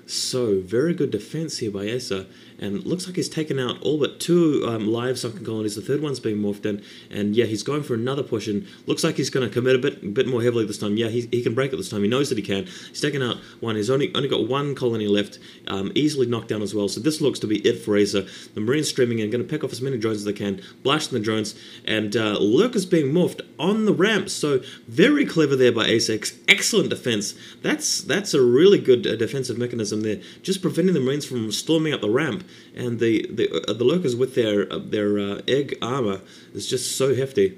So, very good defense here by Asa, and looks like he's taken out all but two live sunken colonies. The third one's being morphed in, and yeah, he's going for another push, and looks like he's going to commit a bit more heavily this time. Yeah, he can break it this time. He knows that he can. He's taken out one. He's only got one colony left, easily knocked down as well. So this looks to be it for Asa. The Marines streaming in, going to pick off as many drones as they can, blasting the drones, and lurkers being morphed on the ramp. So very clever there by Asa. Excellent defense. That's a really good defensive mechanism there, just preventing the Marines from storming up the ramp, and the lurkers with their egg armor is just so hefty.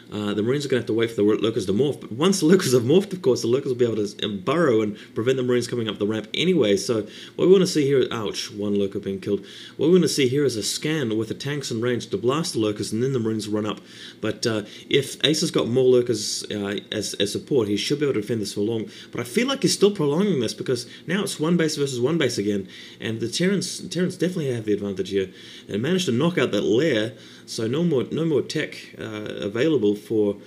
The Marines are going to have to wait for the lurkers to morph, but once the lurkers have morphed, of course, the lurkers will be able to burrow and prevent the Marines coming up the ramp anyway. So what we want to see here, ouch, one lurker being killed. What we want to see here is a scan with the tanks in range to blast the lurkers, and then the Marines run up. But if Asa's got more lurkers as support, he should be able to defend this for long. But I feel like he's still prolonging this, because now it's one base versus one base again, and the Terrans definitely have the advantage here, and managed to knock out that lair. So no more tech available for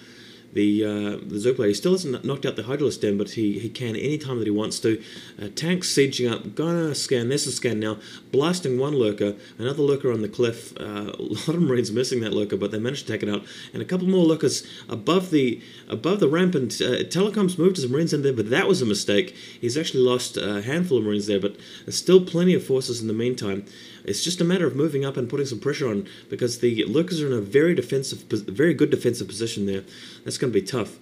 the Zerg player. He still hasn't knocked out the Hydralisk Den, but he can any time that he wants to. Tanks sieging up, gonna scan. There's a scan now, blasting one lurker, another lurker on the cliff. A lot of Marines missing that lurker, but they managed to take it out, and a couple more lurkers above the ramp. And Telecom's moved his Marines in there, but that was a mistake. He's actually lost a handful of Marines there, but there's still plenty of forces in the meantime. It's just a matter of moving up and putting some pressure on, because the lurkers are in a very good defensive position there. That's going to be tough.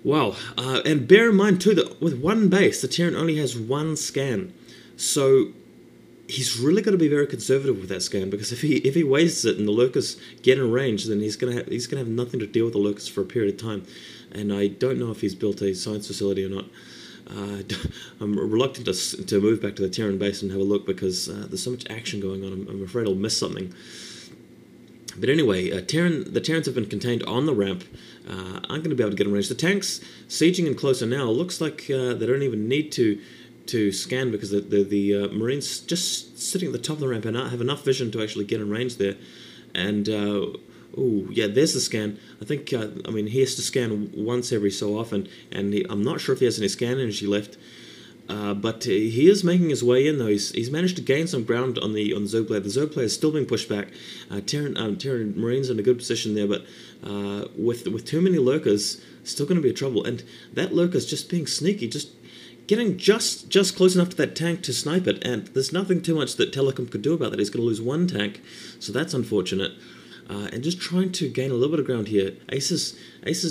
Wow. And bear in mind too that with one base, the Terran only has one scan. So he's really got to be very conservative with that scan, because if he wastes it and the lurkers get in range, then he's gonna have nothing to deal with the lurkers for a period of time. And I don't know if he's built a science facility or not. I'm reluctant to move back to the Terran base and have a look, because there's so much action going on. I'm afraid I'll miss something. But anyway, the Terrans have been contained on the ramp. Aren't going to be able to get in range. The tanks sieging in closer now. Looks like they don't even need to scan, because the Marines just sitting at the top of the ramp and have enough vision to actually get in range there. And ooh, yeah, there's the scan. I think, I mean, he has to scan once every so often, and I'm not sure if he has any scan energy left. But he is making his way in, though. He's managed to gain some ground on the Zerg player. The Zerg player is still being pushed back. Terran Marines are in a good position there, but with too many lurkers, still going to be a trouble. And that lurker's just being sneaky, just getting just close enough to that tank to snipe it. And there's nothing too much that Telecom could do about that. He's going to lose one tank, so that's unfortunate. And just trying to gain a little bit of ground here. Ace's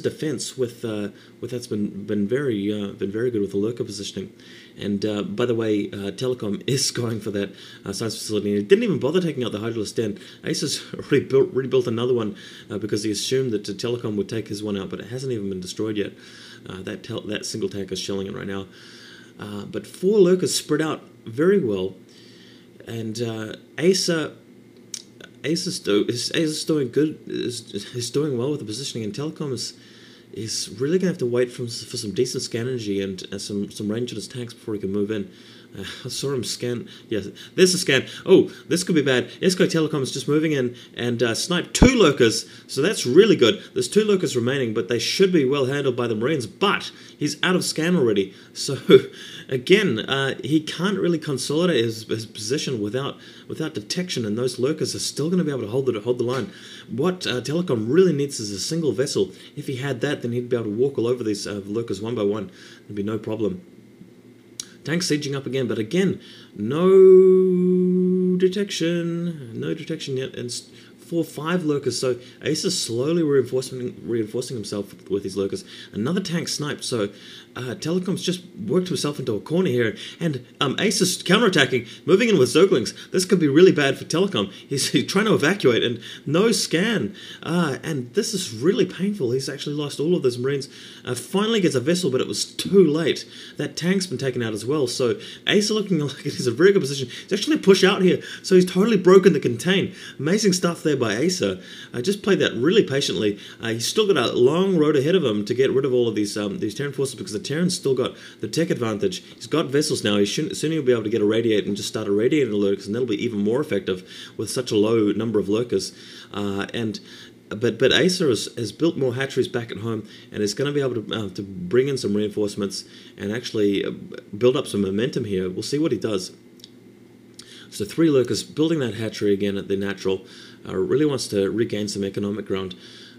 defense with that's been very good with the lurker positioning. And by the way, Telecom is going for that science facility. And he didn't even bother taking out the Hydralisk Den. Ace has already rebuilt another one because he assumed that Telecom would take his one out, but it hasn't even been destroyed yet. That single tank is shelling it right now. But 4 lurkers spread out very well, and Ace is doing good. Is doing well with the positioning, and Telecom is really going to have to wait for some decent scan energy and some range on his tanks before he can move in. I saw him scan. Yes, there's a scan. Oh, this could be bad. Esco Telecom is just moving in and sniped 2 lurkers, so that's really good. There's 2 lurkers remaining, but they should be well handled by the Marines, but he's out of scan already. So, again, he can't really consolidate his position without detection, and those lurkers are still going to be able to hold the line. What Telecom really needs is a single vessel. If he had that, then he'd be able to walk all over these lurkers one by one. There'd be no problem. Tanks sieging up again, but again, no detection yet, and 4 or 5 lurkers. So Ace is slowly reinforcing himself with his lurkers. Another tank sniped. So Telecom's just worked himself into a corner here, and Ace is counterattacking, moving in with Zerglings. This could be really bad for Telecom. He's trying to evacuate, and no scan. And this is really painful. He's actually lost all of those Marines. Finally gets a vessel, but it was too late. That tank's been taken out as well. So Ace is looking like he's in a very good position. He's actually push out here, so he's totally broken the contain. Amazing stuff there by Asa. Just played that really patiently. He's still got a long road ahead of him to get rid of all of these Terran forces, because the Terran's still got the tech advantage. He's got vessels now. Soon he'll be able to get a radiate and just start irradiating the lurkers, and that'll be even more effective with such a low number of lurkers. And But Acer has built more hatcheries back at home and is going to be able to bring in some reinforcements and actually build up some momentum here. We'll see what he does. So 3 lurkers building that hatchery again at the natural. Really wants to regain some economic ground.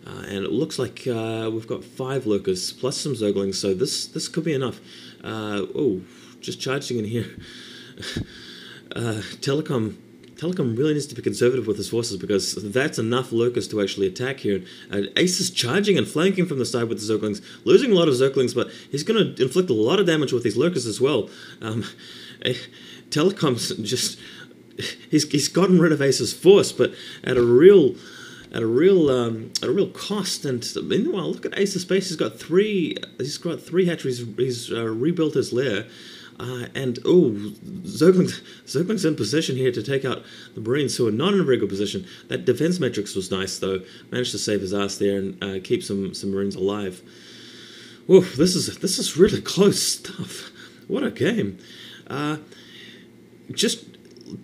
And it looks like we've got 5 lurkers plus some Zerglings, so this could be enough. Oh, just charging in here. Telecom really needs to be conservative with his forces because that's enough lurkers to actually attack here. Ace is charging and flanking from the side with the Zerglings, losing a lot of Zerglings, but he's going to inflict a lot of damage with these lurkers as well. Telecom's just... He's gotten rid of Ace's force, but at a real cost. And meanwhile, look at Ace's base. He's got 3 hatcheries. He's rebuilt his lair, and Zergling's in position here to take out the Marines, who are not in a very good position. That defense matrix was nice though. Managed to save his ass there and keep some Marines alive. Whoa, this is really close stuff. What a game. Just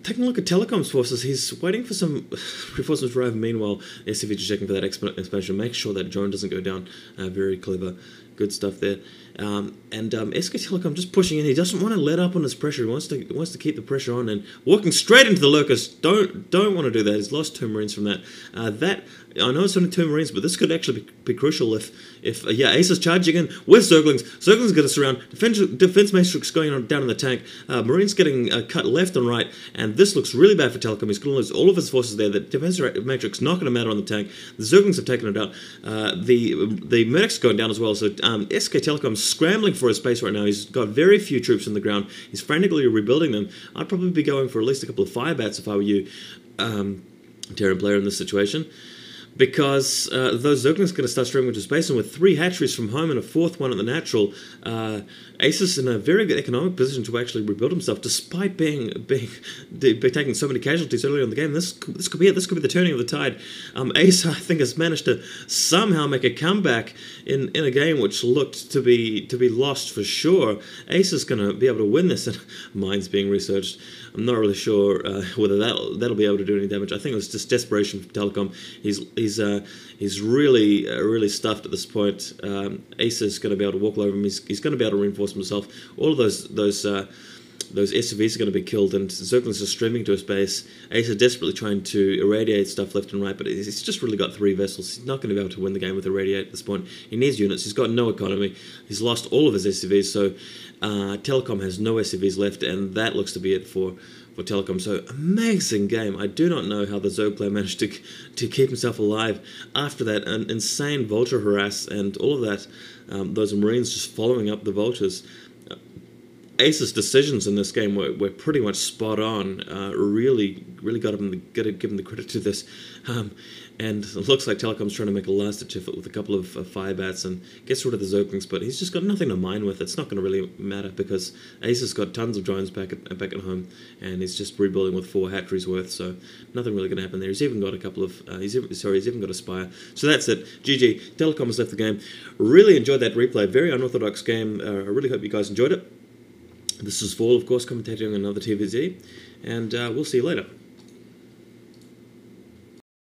taking a look at Telecom's forces, he's waiting for some reinforcements to arrive. Meanwhile, SCV just checking for that expansion. Make sure that drone doesn't go down. Very clever. Good stuff there. SK Telecom just pushing in. He doesn't want to let up on his pressure. He wants to keep the pressure on and walking straight into the lurkers. Don't want to do that. He's lost 2 Marines from that. I know it's only 2 Marines, but this could actually be crucial if Ace is charging in with Zerglings. Zerglings going to surround. Defense matrix going on down in the tank. Marines getting cut left and right, and this looks really bad for Telecom. He's going to lose all of his forces there. The defense matrix not going to matter on the tank. The Zerglings have taken it out. The medic's going down as well. So SK Telecom scrambling for his base right now. He's got very few troops on the ground. He's frantically rebuilding them. I'd probably be going for at least a couple of fire bats if I were you, Terran player, in this situation. Because those Zerglings are going to start streaming into space, and with 3 hatcheries from home and a 4th one at the natural, Ace is in a very good economic position to actually rebuild himself, despite being taking so many casualties earlier in the game. This could be it. This could be the turning of the tide. Ace, I think, has managed to somehow make a comeback in a game which looked to be lost for sure. Ace is going to be able to win this, and mine's being researched. I'm not really sure whether that'll be able to do any damage. I think it was just desperation from Telecom. He's really stuffed at this point. Ace is going to be able to walk all over him. He's going to be able to reinforce himself. All of those SCVs are going to be killed, and Zergling's just streaming to his base. Ace is desperately trying to irradiate stuff left and right, but he's just really got 3 vessels. He's not going to be able to win the game with irradiate at this point. He needs units. He's got no economy. He's lost all of his SCVs, so Telecom has no SCVs left, and that looks to be it for Telecom. So, amazing game. I do not know how the Zerg player managed to keep himself alive after that an insane vulture harass and all of that. Those Marines just following up the vultures. Ace's decisions in this game were pretty much spot on. Really got him give him the credit to this. And it looks like Telecom's trying to make a last-ditch effort with a couple of fire bats and gets rid of the Zerglings, but he's just got nothing to mine with. It's not going to really matter because Ace has got tons of drones back at home, and he's just rebuilding with 4 hatcheries worth, so nothing really going to happen there. He's even got a couple of... he's even got a Spire. So that's it. GG. Telecom has left the game. Really enjoyed that replay. Very unorthodox game. I really hope you guys enjoyed it. This is Fall, of course, commentating on another TVZ, and we'll see you later.